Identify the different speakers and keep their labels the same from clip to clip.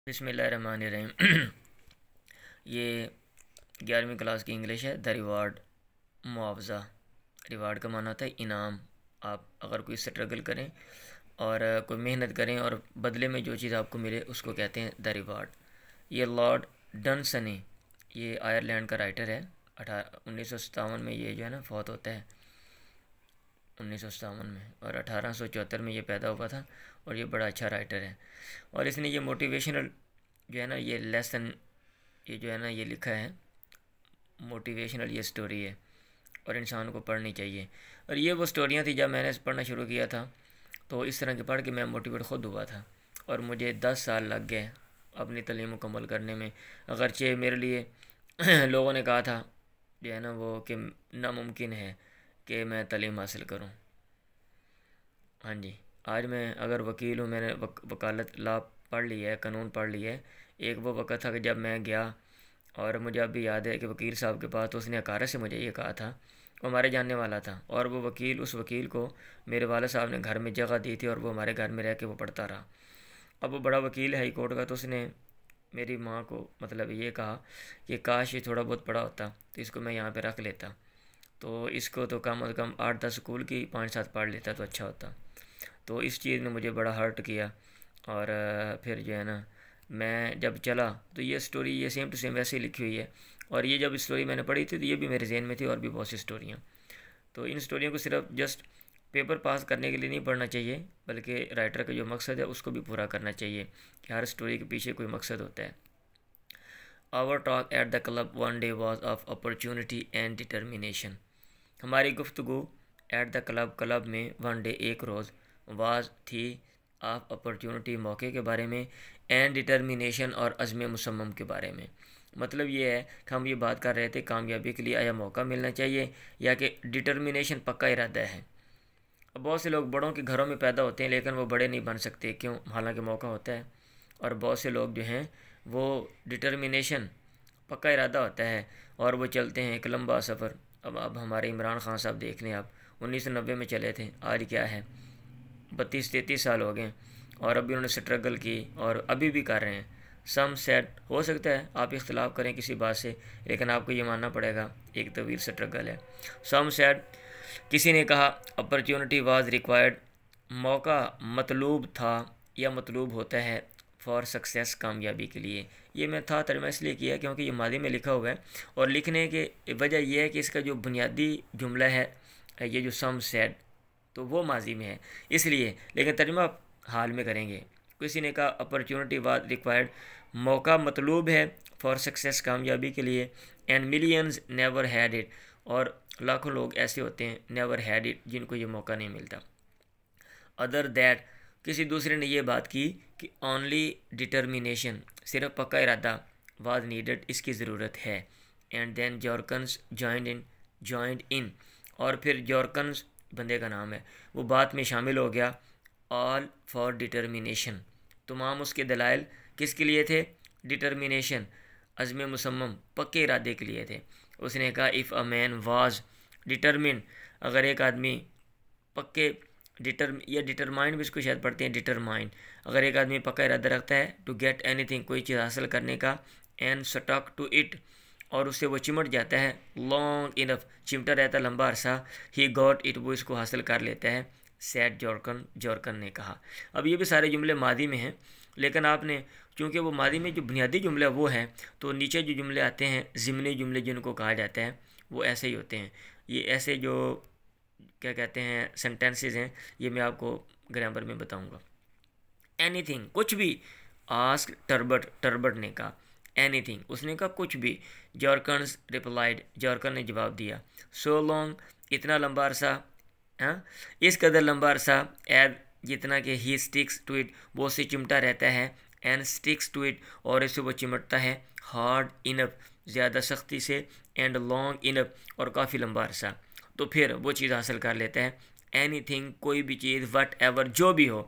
Speaker 1: बिस्मिल्लाहिर्रहमानिर्रहीम। ये 11वीं क्लास की इंग्लिश है। द रिवार्ड, मुआवज़ा। रिवार्ड का माना होता है इनाम। आप अगर कोई स्ट्रगल करें और कोई मेहनत करें और बदले में जो चीज़ आपको मिले उसको कहते हैं द रिवार्ड। ये लॉर्ड डनसनी, ये आयरलैंड का राइटर है। 1957 में ये जो है ना फौत होता है, 1957 में, और 1874 में ये पैदा हुआ था। और ये बड़ा अच्छा राइटर है। और इसने ये मोटिवेशनल जो है ना ये लेसन, ये जो है ना ये लिखा है मोटिवेशनल, ये स्टोरी है और इंसान को पढ़नी चाहिए। और ये वो स्टोरियाँ थी जब मैंने पढ़ना शुरू किया था तो इस तरह के पढ़ के मैं मोटिवेट ख़ुद हुआ था। और मुझे 10 साल लग गए अपनी तालीम मुकम्मल करने में। अगरचे मेरे लिए लोगों ने कहा था जो है ना वो कि नामुमकिन है कि मैं तालीम हासिल करूं। हाँ जी, आज मैं अगर वकील हूँ, मैंने वकालत लॉ पढ़ लिया है, कानून पढ़ लिया है। एक वो वक़्त था कि जब मैं गया और मुझे अभी याद है कि वकील साहब के पास, तो उसने अकारा से मुझे ये कहा था, वो हमारे जानने वाला था। और वो वकील, उस वकील को मेरे वाले साहब ने घर में जगह दी थी और वो हमारे घर में रह के वो पढ़ता रहा। अब वो बड़ा वकील है हाई कोर्ट का, तो उसने मेरी माँ को मतलब ये कहा कि काश ये थोड़ा बहुत पढ़ा होता तो इसको मैं यहाँ पे रख लेता, तो इसको तो कम अज़ कम 8-10 स्कूल की 5-7 पढ़ लेता तो अच्छा होता। तो इस चीज़ ने मुझे बड़ा हर्ट किया। और फिर जो है ना मैं जब चला तो ये स्टोरी ये सेम टू सेम वैसे ही लिखी हुई है। और ये जब स्टोरी मैंने पढ़ी थी तो ये भी मेरे जहन में थी, और भी बहुत सी स्टोरियाँ। तो इन स्टोरियों को सिर्फ जस्ट पेपर पास करने के लिए नहीं पढ़ना चाहिए, बल्कि राइटर का जो मकसद है उसको भी पूरा करना चाहिए कि हर स्टोरी के पीछे कोई मकसद होता है। Our talk at the club one day was of opportunity and determination. हमारी गुफ्तगू एट द क्लब, क्लब में, वन डे, एक रोज़, वाज थी, ऑफ अपॉर्चुनिटी, मौके के बारे में, एंड डिटर्मिनेशन, और अज़्म मुसम्मम के बारे में। मतलब ये है कि हम ये बात कर रहे थे कामयाबी के लिए आया मौका मिलना चाहिए या कि डिटर्मिनेशन, पक्का इरादा है। अब बहुत से लोग बड़ों के घरों में पैदा होते हैं लेकिन वो बड़े नहीं बन सकते, क्यों? हालांकि मौका होता है। और बहुत से लोग जो हैं वो डिटर्मिनेशन, पक्का इरादा होता है और वो चलते हैं एक लंबा सफ़र। अब हमारे इमरान खान साहब देख लें आप, 1990 में चले थे, आज क्या है 32-33 साल हो गए और अभी उन्होंने स्ट्रगल की और अभी भी कर रहे हैं। सम सेट, हो सकता है आप इख्तलाफ करें किसी बात से, लेकिन आपको ये मानना पड़ेगा एक तवील स्ट्रगल है। सम सेट, किसी ने कहा, अपॉर्चुनिटी वाज रिक्वायर्ड, मौका मतलूब था या मतलूब होता है, फॉर सक्सेस, कामयाबी के लिए। ये मैं था तर्जमा इसलिए किया क्योंकि ये मादी में लिखा हुआ है और लिखने की वजह यह है कि इसका जो बुनियादी जुमला है, ये जो सम सेड, तो वो माजी में है इसलिए, लेकिन तर्जमा हाल में करेंगे। किसी ने कहा अपॉर्चुनिटी वाज रिक्वायर्ड, मौका मतलूब है, फॉर सक्सेस, कामयाबी के लिए, and millions never had it, और लाखों लोग ऐसे होते हैं नेवर हैड इट जिनको ये मौका नहीं मिलता। अदर दैट, किसी दूसरे ने ये बात की कि ओनली डिटर्मिनेशन, सिर्फ पक्का इरादा, वाज नीडेड, इसकी ज़रूरत है। एंड देन जॉर्कन्स जॉइंड इन, और फिर जॉर्कन्स बंदे का नाम है, वो बात में शामिल हो गया। ऑल फॉर डिटर्मिनेशन, तमाम उसके दलाइल किसके लिए थे? डिटर्मिनेशन, अज़्म मुसम्मम, पक्के इरादे के लिए थे। उसने कहा if a man was determine, अगर एक आदमी पक्के या डिटरमाइंड भी इसको शायद पढ़ते हैं डिटरमाइंड, अगर एक आदमी पक्का इरादा रखता है टू गेट एनीथिंग, कोई चीज़ हासिल करने का, एंड स्टक टू इट, और उससे वो चिमट जाता है, लॉन्ग इनफ, चिमटा रहता है लंबा अरसा, ही गॉट इट, वो इसको हासिल कर लेता है, सैड जॉर्कन ने कहा। अब ये भी सारे जुमले मादी में हैं, लेकिन आपने चूँकि वो मादी में जो बुनियादी जुमला वो है, तो नीचे जो जुमले आते हैं ज़िमनी जुमले जिनको कहा जाता है, वो ऐसे ही होते हैं। ये ऐसे जो क्या कहते हैं सेंटेंसेस हैं, ये मैं आपको ग्रामर में बताऊंगा। एनीथिंग, कुछ भी, आस्क टर्बट ने कहा, एनीथिंग, उसने कहा कुछ भी। जॉर्कन्स रिप्लाइड, जॉर्कन ने जवाब दिया, सो लॉन्ग, इतना लंबा अरसा, हाँ, इस कदर लंबा अरसा, एज, जितना कि ही स्टिक्स टू इट, वो उससे चिमटा रहता है, एंड स्टिक्स टू इट, और इससे वो चिमटता है, हार्ड इनफ, ज़्यादा सख्ती से, एंड लॉन्ग इनफ, और काफ़ी लंबा अरसा, तो फिर वो चीज़ हासिल कर लेता है। एनीथिंग, कोई भी चीज़, वट एवर, जो भी हो।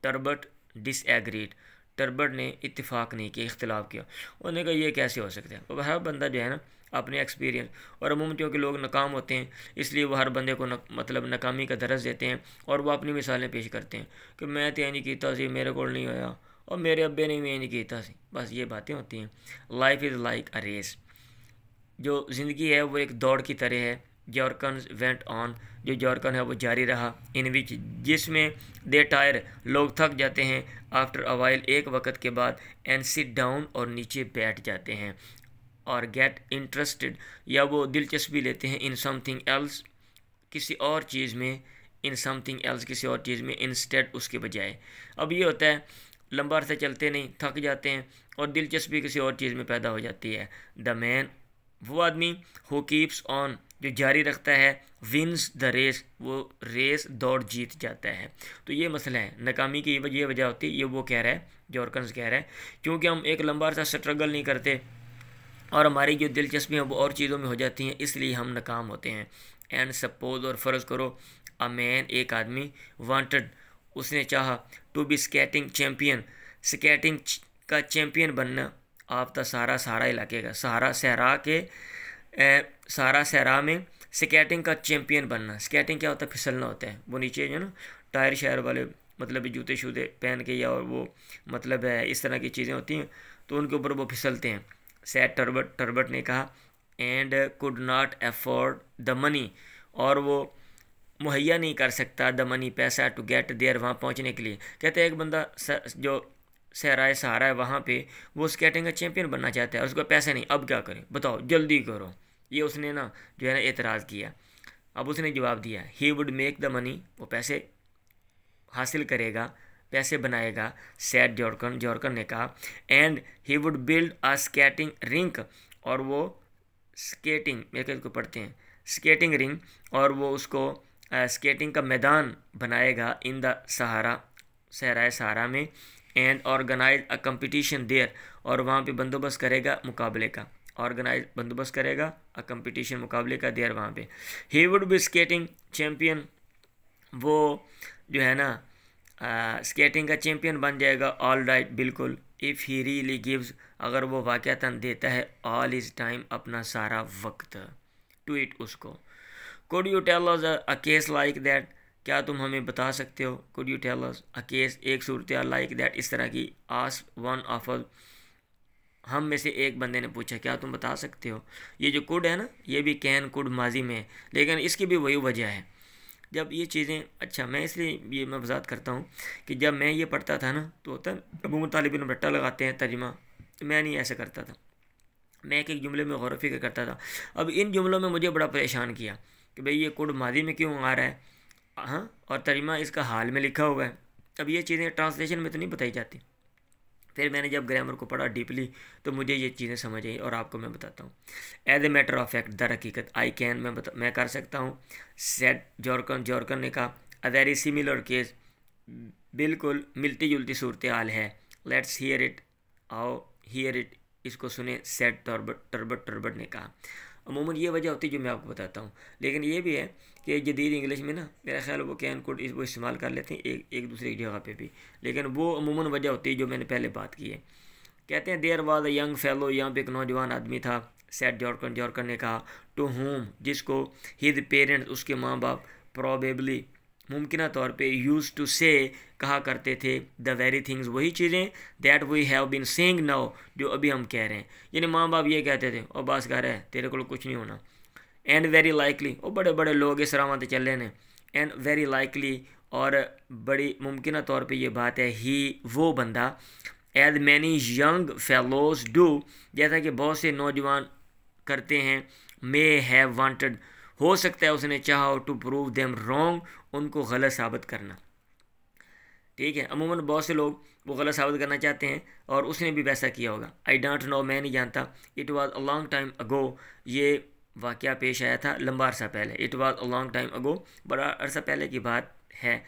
Speaker 1: टर्बट डिसएग्रीड, टर्बट ने इत्तेफाक नहीं किया, इख्तलाफ किया। उन्होंने कहा ये कैसे हो सकता है? और हर बंदा जो है ना अपने एक्सपीरियंस, और अमूमन क्योंकि लोग नाकाम होते हैं इसलिए वो हर बंदे को मतलब नाकामी का दरस देते हैं और वो अपनी मिसालें पेश करते हैं कि मैं तो नहीं किया जी, मेरे को नहीं होया, और मेरे अब्बे ने भी नहीं किया सी, बस ये बातें होती हैं। Life is like a race, जो ज़िंदगी है वो एक दौड़ की तरह है। जॉर्कन वेंट ऑन, जो जॉर्कन है वो जारी रहा। इन विच, जिसमें दे टायर, लोग थक जाते हैं। आफ्टर अ वाइल, एक वक्त के बाद। एंड सिट डाउन, और नीचे बैठ जाते हैं। और गेट इंटरेस्टेड, या वो दिलचस्पी लेते हैं। इन समथिंग एल्स, किसी और चीज़ में। इन समथिंग एल्स, किसी और चीज़ में। इंस्टेड, उसके बजाय। अब ये होता है, लंबा अरसा चलते नहीं, थक जाते हैं, और दिलचस्पी किसी और चीज़ में पैदा हो जाती है। द मैन, वो आदमी। हु कीप्स ऑन, जो जारी रखता है। विंस द रेस, वो रेस दौड़ जीत जाता है। तो ये मसला है, नाकामी की ये वजह होती है, ये वो कह रहा है, जॉर्कन्स कह रहा है, क्योंकि हम एक लंबा अरसा स्ट्रगल नहीं करते और हमारी जो दिलचस्पी है वो और चीज़ों में हो जाती हैं, इसलिए हम नाकाम होते हैं। एंड सपोज, और फ़र्ज़ करो, अ मैन, एक आदमी। वांटेड, उसने चाहा। To be skating champion, skating का चैम्पियन बनना। आप तो सहारा इलाके का, सहारा सहरा में स्केटिंग का चैम्पियन बनना। स्केटिंग क्या होता है? फिसलना होता है। वो नीचे जो ना टायर शायर वाले, मतलब जूते शूते पहन के, या वो मतलब है इस तरह की चीज़ें होती हैं, तो उनके ऊपर वो फिसलते हैं। सैड टर्बट ने कहा। And could not afford the money, और वो मुहैया नहीं कर सकता द मनी, पैसा, टू गेट देयर, वहाँ पहुँचने के लिए। कहते हैं एक बंदा जो सहराए सहारा है वहाँ पे, वो स्केटिंग का चैम्पियन बनना चाहता है, उसको पैसे नहीं। अब क्या करें बताओ, जल्दी करो। ये उसने ना जो है ना एतराज़ किया। अब उसने जवाब दिया, he would make the money, वो पैसे हासिल करेगा, पैसे बनाएगा। सैड जॉर्कन ने कहा। And he would build a skating rink, और वो स्केटिंग, मेरे को पढ़ते हैं स्केटिंग रिंग, और वो उसको स्केटिंग का मैदान बनाएगा। इन द सहराए सहारा में। And organise a competition there, और वहाँ पे बंदोबस्त करेगा मुकाबले का। ऑर्गेनाइज, बंदोबस्त करेगा अ कंपटीशन, मुकाबले का। देयर, वहाँ पे। He would be skating champion, वो जो है ना स्केटिंग का चैम्पियन बन जाएगा। ऑल राइट, बिल्कुल। इफ़ ही रियली गिव्स, अगर वो वाक़यातन देता है ऑल इज़ टाइम, अपना सारा वक्त टू इट, उसको। Could you tell us a case like that, क्या तुम हमें बता सकते हो? Could you tell us a case, एक सूरत लाइक दैट, इस तरह की। आस्क वन ऑफ अस, हम में से एक बंदे ने पूछा, क्या तुम बता सकते हो? ये जो कुड है ना, ये भी कैन कुड माजी में है, लेकिन इसकी भी वही वजह है। जब ये चीज़ें, अच्छा मैं इसलिए ये मैं वजात करता हूँ कि जब मैं ये पढ़ता था ना, तो होता अबूमन तालिब इल्म रट्टा लगाते हैं तर्जुमा, तो मैं नहीं ऐसा करता था। मैं एक एक जुमले में गौर व फिक्र करता था। अब इन जुमलों में मुझे बड़ा परेशान किया कि भाई ये कुड माजी में क्यों आ रहा है, हाँ, और तर्जुमा इसका हाल में लिखा हुआ है। अब ये चीज़ें ट्रांसलेशन में तो नहीं बताई जाती। फिर मैंने जब ग्रामर को पढ़ा डीपली, तो मुझे ये चीज़ें समझ आई, और आपको मैं बताता हूँ। As a matter of fact, दर हकीकत, आई कैन, मैं कर सकता हूँ। सेड जॉर्कन ने कहा। अ वेरी सिमिलर केस, बिल्कुल मिलती जुलती सूरत हाल है। लेट्स हियर इट, आओ हियर इट, इसको सुने। सेड टर्बट ने कहा। अमूमन ये वजह होती है जो मैं आपको बताता हूँ, लेकिन ये भी है कि जदीद इंग्लिश में ना मेरा ख्याल वो कैन कुड वो इस्तेमाल कर लेते हैं एक दूसरे की जगह पे भी, लेकिन वो अमूमन वजह होती है जो मैंने पहले बात की है। कहते हैं there was a young fellow, यहाँ पे एक नौजवान आदमी था। सैड जॉर्कन ने कहा। टू होम, जिसको। हिज पेरेंट्स, उसके माँ बाप। प्रोबेबली, मुमकिन तौर पे। यूज टू से, कहा करते थे। द वेरी थिंग्स, वही चीज़ें। That we have been saying now, जो अभी हम कह रहे हैं। यानी माँ बाप ये कहते थे, और बस कर है तेरे को कुछ नहीं होना। एंड वेरी लाइकली, और बड़े बड़े लोग इस राह चल रहे हैं। एंड वेरी लाइकली, और बड़ी मुमकिन तौर पे ये बात है। ही, वो बंदा। As many young fellows do, जैसा कि बहुत से नौजवान करते हैं। मे हैव वांटेड, हो सकता है उसने चाहा हो। टू प्रूव देम रॉन्ग, उनको गलत साबित करना। ठीक है, अमूमन बहुत से लोग वो गलत साबित करना चाहते हैं, और उसने भी वैसा किया होगा। आई डोंट नो, मैं नहीं जानता। It was a long time ago, ये वाक़या पेश आया था लंबा अरसा पहले। It was a long time ago, बड़ा अरसा पहले की बात है।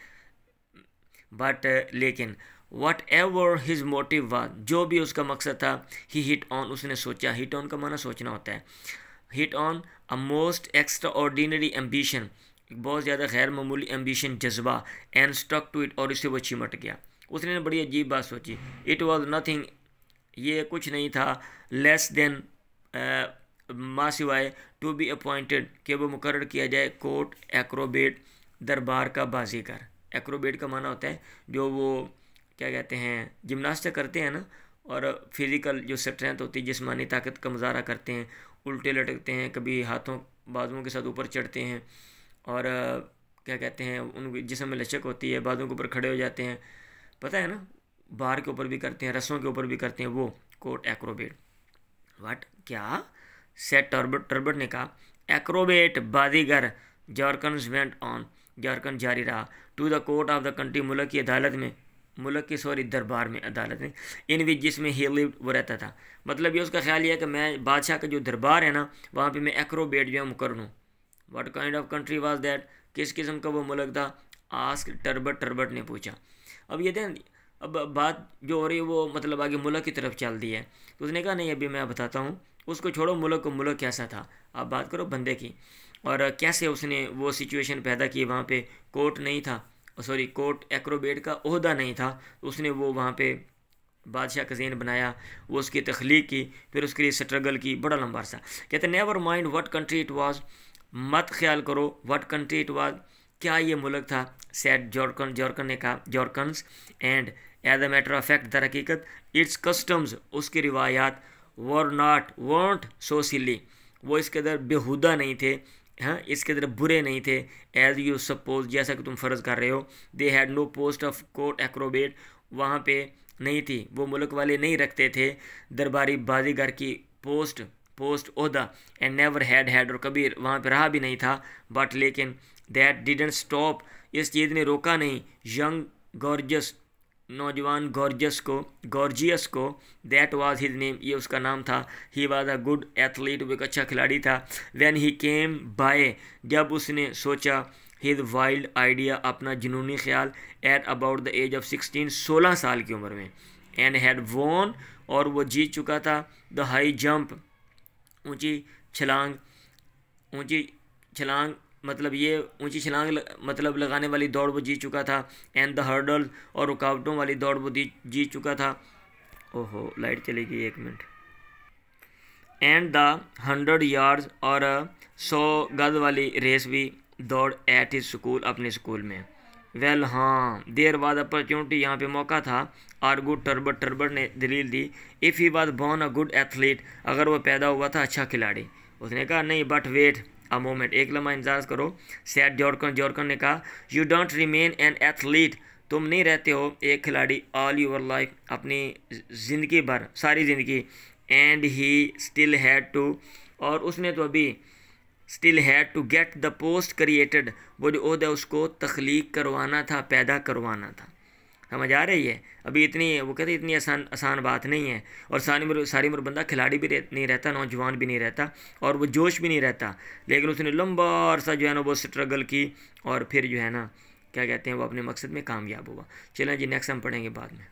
Speaker 1: बट लेकिन what ever his motive was, जो भी उसका मकसद था। ही हिट ऑन, उसने सोचा। हिट ऑन का माना सोचना होता है। Hit on a most extra ordinary ambition, बहुत ज़्यादा गैर मामूली एम्बिशन, जज्बा। एंड स्टक टू इट, और इससे वो चिमट गया। उसने बड़ी अजीब बात सोची। इट वॉज नथिंग, ये कुछ नहीं था। लेस देन, माँ सिवाय। टू बी अपॉइंटेड, कि वो मुकर्रर किया जाए। कोर्ट एक्रोबेट, दरबार का बाजीगर। एक्रोबेट का माना होता है जो वो क्या कहते हैं, जिम्नास्टिक करते हैं ना, और फिज़िकल जो स्ट्रेंथ होती है, जिस्मानी ताकत का मुजाहरा करते हैं, उल्टे लटकते हैं, कभी हाथों बाजुओं के साथ ऊपर चढ़ते हैं, और क्या कहते हैं, उन जिस्म में लचक होती है, बाजुओं के ऊपर खड़े हो जाते हैं, पता है ना, बार के ऊपर भी करते हैं, रस्सों के ऊपर भी करते हैं, वो कोर्ट एक्रोबेट। व्हाट, क्या, सेट टर्बट ने कहा, एक्रोबेट बाजीगर जॉर्कन्स वेंट ऑन, जॉर्कन जारी रहा, to the court of the country, मुल्क की अदालत में, मुल्क की सॉरी दरबार में, अदालत में, इन विच जिसमें ही लिव्ड वो रहता था। मतलब ये उसका ख्याल ये है कि मैं बादशाह का जो दरबार है ना, वहाँ पे मैं एक्रोबेट जो है मुकर लूँ। What kind of country was that, किस किस्म का वो मुल्क था, आस्क टर्बट ने पूछा। अब ये दें, अब बात जो हो रही है वो मतलब आगे मुल्क की तरफ चल दी है, तो उसने कहा नहीं अभी मैं बताता हूँ, उसको छोड़ो, मुल्क को, मुल्क कैसा था, आप बात करो बंदे की, और कैसे उसने वो सिचुएशन पैदा की। वहाँ पे कोर्ट नहीं था, सॉरी कोर्ट एक्रोबेट का ओहदा नहीं था, उसने वो वहाँ पे बादशाह का ज़हन बनाया, वो उसकी तख्लीक की, फिर उसके लिए स्ट्रगल की, बड़ा लंबा अर्सा। कहते never mind what country it was, मत ख्याल करो व्हाट कंट्री इट वाज, क्या ये मुल्क था, सैड जॉर्कन ने कहा, Jorkens, and as a matter of fact दर हकीकत इट्स कस्टम्स, उसकी रिवायात, वॉन्ट सो सिली, वो इसके अंदर बेहुदा नहीं थे, हाँ इसके अंदर बुरे नहीं थे, एज यू सपोज, जैसा कि तुम फ़र्ज़ कर रहे हो, they had no post of court acrobat, वहाँ पे नहीं थी, वो मुल्क वाले नहीं रखते थे दरबारी बाजीगर की पोस्ट ओहदा, एंड नेवर हैड और कभी वहाँ पे रहा भी नहीं था, बट लेकिन दैट डिडंट स्टॉप, इस चीज़ ने रोका नहीं, यंग गॉर्जियस, नौजवान गॉर्जियस को, दैट वाज हिज नेम, ये उसका नाम था, he was a good athlete, वो एक अच्छा खिलाड़ी था, व्हेन ही केम बाय, जब उसने सोचा, हिज वाइल्ड आइडिया, अपना जुनूनी ख्याल, at about the age of 16 साल की उम्र में, एंड हैड वॉन, और वो जीत चुका था, द हाई जंप, ऊंची छलांग मतलब ये ऊंची छलांग मतलब लगाने वाली दौड़ वो जीत चुका था, एंड द हर्डल, और रुकावटों वाली दौड़ वो जीत चुका था। ओहो लाइट चली गई, 1 मिनट। एंड द 100 यार्ड्स, और 100 गज वाली रेस भी दौड़, एट हिज स्कूल, अपने स्कूल में। वेल हाँ, देयर वाज अपॉर्चुनिटी, यहाँ पे मौका था, आर गुड टर्बट ने दलील दी, if he was born a good athlete, अगर वो पैदा हुआ था अच्छा खिलाड़ी। उसने कहा नहीं, बट वेट अ मोमेंट, एक लम्हा इंतजार करो, सैड जॉर्कन ने कहा, you don't remain an athlete, तुम नहीं रहते हो एक खिलाड़ी ऑल योर लाइफ, अपनी ज़िंदगी भर, सारी ज़िंदगी, and he still had to, और उसने तो अभी still had to get the post created, वो जो ओहदा उसको तख्लीक करवाना था, पैदा करवाना था। समझ आ रही है, अभी इतनी, वो कहते इतनी आसान बात नहीं है, और सारी उम्र बंदा खिलाड़ी भी नहीं रहता, नौजवान भी नहीं रहता, और वो जोश भी नहीं रहता, लेकिन उसने लंबा अरसा जो है ना वो स्ट्रगल की, और फिर जो है ना क्या कहते हैं वो अपने मकसद में कामयाब हुआ। चलें जी, नेक्स्ट हम पढ़ेंगे बाद में।